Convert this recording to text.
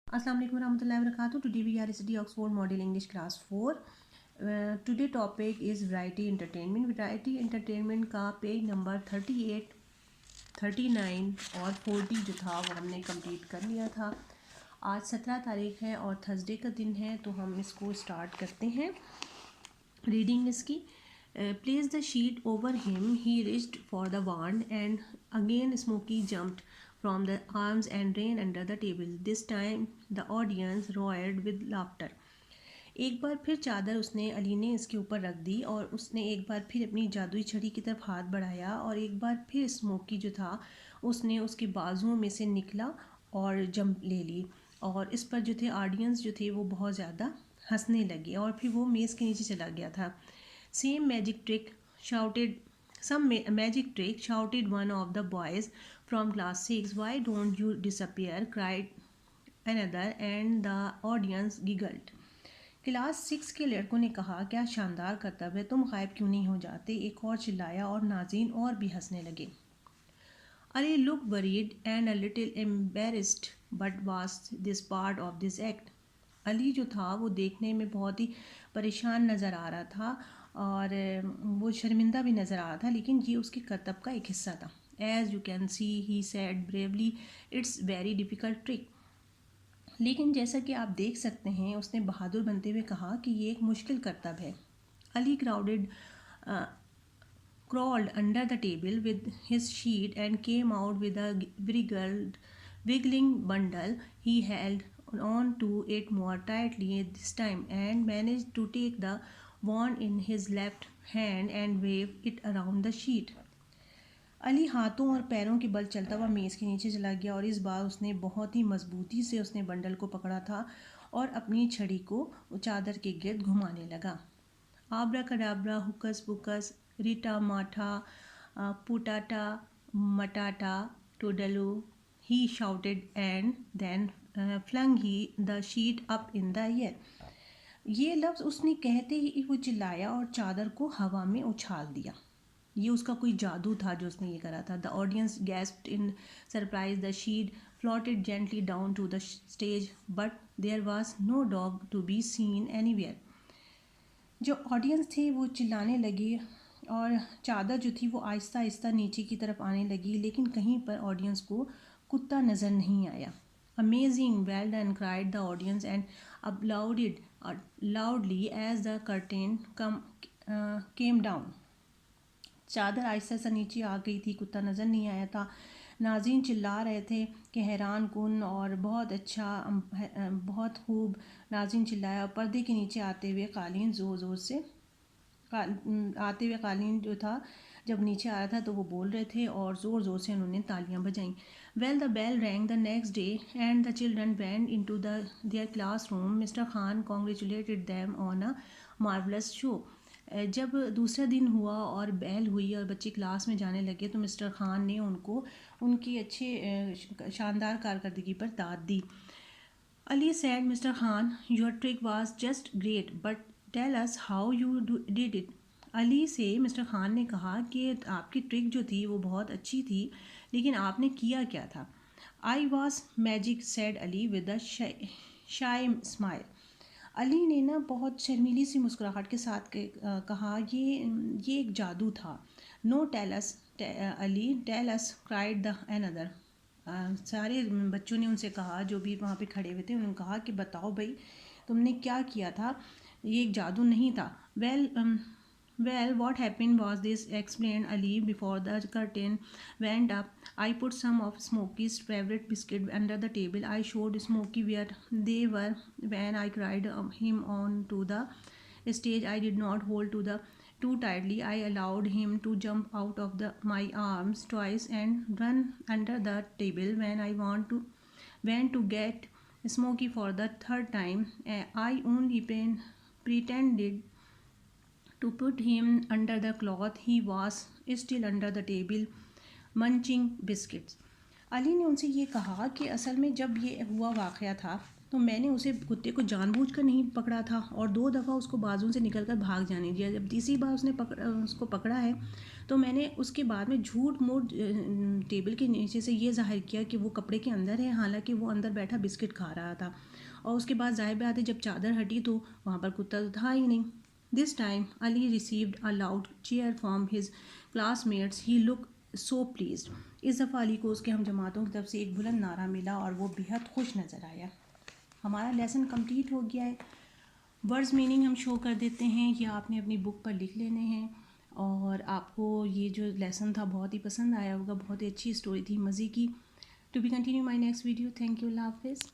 السلام علیکم ورحمۃ اللہ وبرکاتہ. Today we are study Oxford model English class 4. Today topic is variety entertainment. Variety entertainment کا پیج نمبر 38 39 اور 40 جو تھا وہ ہم نے کمپلیٹ کر لیا تھا. آج 17 تاریخ ہے اور تھرسڈے کا دن ہے، تو ہم اس کو اسٹارٹ کرتے ہیں. ریڈنگ اس کی. Place the sheet over him. He reached for the wand, and again Smokey jumped from the arms and ran under the table. This time the audience roared with laughter. ایک بار پھر چادر اس نے علی نے اس کے اوپر رکھ دی اور اس نے ایک بار پھر اپنی جادوئی چھڑی کی طرف ہاتھ بڑھایا اور ایک بار پھر اسموکی جو تھا اس نے اس کے بازوؤں میں سے نکلا اور جمپ لے لی، اور اس پر جو تھے آڈینس جو تھے وہ بہت زیادہ ہنسنے لگے اور پھر وہ میز کے نیچے چلا گیا تھا. Some magic trick shouted one of the boys from class 6. Why don't you disappear? Cried another, and the audience giggled. Class 6 کے لڑکوں نے کہا، کیا شاندار کرتب ہے، تم غائب کیوں نہیں ہو جاتے؟ ایک اور چلایا اور ناظرین اور بھی ہنسنے لگے. Ali looked worried and a little embarrassed, but was this part of this act? علی جو تھا وہ دیکھنے میں بہت ہی پریشان نظر آ رہا تھا اور وہ شرمندہ بھی نظر آ رہا تھا، لیکن یہ اس کے کرتب کا ایک حصہ تھا. As you can see, he said bravely, it's very difficult trick. لیکن جیسا کہ آپ دیکھ سکتے ہیں اس نے بہادر بنتے ہوئے کہا کہ یہ ایک مشکل کرتب ہے. علی crawled under the table with his sheet and came out with a wiggling bundle. He held on to it more tightly this time and managed to take the wand in his left hand and wave it around the sheet. علی ہاتھوں اور پیروں کے بل چلتا ہوا میز کے نیچے چلا گیا اور اس بار اس نے بہت ہی مضبوطی سے اس نے بنڈل کو پکڑا تھا اور اپنی چھڑی کو چادر کے گرد گھمانے لگا. آبرا کڈابرا، ہوکس پوکس، ریٹا ماٹھا، پوٹاٹا مٹاٹا ٹوڈلو، he shouted and then flung the sheet up in the air. یہ لفظ اس نے کہتے ہی وہ چلایا اور چادر کو ہوا میں اچھال دیا. یہ اس کا کوئی جادو تھا جو اس نے یہ کرا تھا. The audience gasped in surprise. The sheet floated gently down to the stage, but there was no dog to be seen anywhere. جو آڈینس تھے وہ چلانے لگے اور چادر جو تھی وہ آہستہ آہستہ نیچے کی طرف آنے لگی، لیکن کہیں پر آڈینس کو کتا نظر نہیں آیا. Amazing, well done, cried the audience and applauded loudly as the curtain came down. چادر آہستہ آہستہ نیچے آ گئی تھی، کتا نظر نہیں آیا تھا. ناظرین چلا رہے تھے کہ حیران کن اور بہت اچھا، بہت خوب. ناظرین چلایا. پردے کے نیچے آتے ہوئے قالین زور زور سے قالین جو تھا جب نیچے آیا تھا تو وہ بول رہے تھے اور زور زور سے انہوں نے تالیاں بجائیں. Well, the bell rang the next day and the children went into their classroom. Mr. Khan congratulated them on a marvelous show. جب دوسرا دن ہوا اور بیل ہوئی اور بچے کلاس میں جانے لگے تو مسٹر خان نے ان کو ان کی اچھے شاندار کارکردگی پر داد دی. علی said, Mr. Khan, your trick was just great, but tell us how you did it. علی سے مسٹر خان نے کہا کہ آپ کی ٹرک جو تھی وہ بہت اچھی تھی، لیکن آپ نے کیا کیا تھا؟ I was magic, said Ali with a shy smile. علی نے نا بہت شرمیلی سی مسکراہٹ کے ساتھ کہا، یہ ایک جادو تھا. No, tell us, Ali, tell us, cried the another. سارے بچوں نے ان سے کہا، جو بھی وہاں پہ کھڑے ہوئے تھے انہوں نے کہا کہ بتاؤ بھائی تم نے کیا کیا تھا، یہ ایک جادو نہیں تھا. Well, what happened was this, explained Ali before the curtain went up. I put some of Smokey's favorite biscuit under the table. I showed Smokey where they were when I cried him onto the stage. I did not hold too tightly. I allowed him to jump out of my arms twice and run under the table. When I went to get Smokey for the third time, I only pretended to put him under the cloth. He was still under the table munching biscuits. علی نے ان سے یہ کہا کہ اصل میں جب یہ ہوا واقعہ تھا تو میں نے اسے کتے کو جان بوجھ کر نہیں پکڑا تھا اور 2 دفعہ اس کو بازوں سے نکل کر بھاگ جانے دیا. جب تیسری بار اس کو پکڑا ہے تو میں نے اس کے بعد میں جھوٹ موٹ ٹیبل کے نیچے سے یہ ظاہر کیا کہ وہ کپڑے کے اندر ہے، حالانکہ وہ اندر بیٹھا بسکٹ کھا رہا تھا. اور اس کے بعد ظاہر بات ہے جب چادر ہٹی تو وہاں پر کتا تو تھا ہی نہیں. This time Ali received a loud cheer from his classmates. He look so pleased. اس دفعہ علی کو اس کے ہم جماعتوں کی طرف سے ایک بلند نعرہ ملا اور وہ بےحد خوش نظر آیا. ہمارا لیسن کمپلیٹ ہو گیا ہے. ورڈز میننگ ہم شو کر دیتے ہیں، یہ آپ نے اپنی بک پر لکھ لینے ہیں. اور آپ کو یہ جو لیسن تھا بہت ہی پسند آیا ہوگا، بہت ہی اچھی اسٹوری تھی، مزے کی. To be continue my next video. Thank you. اللہ حافظ.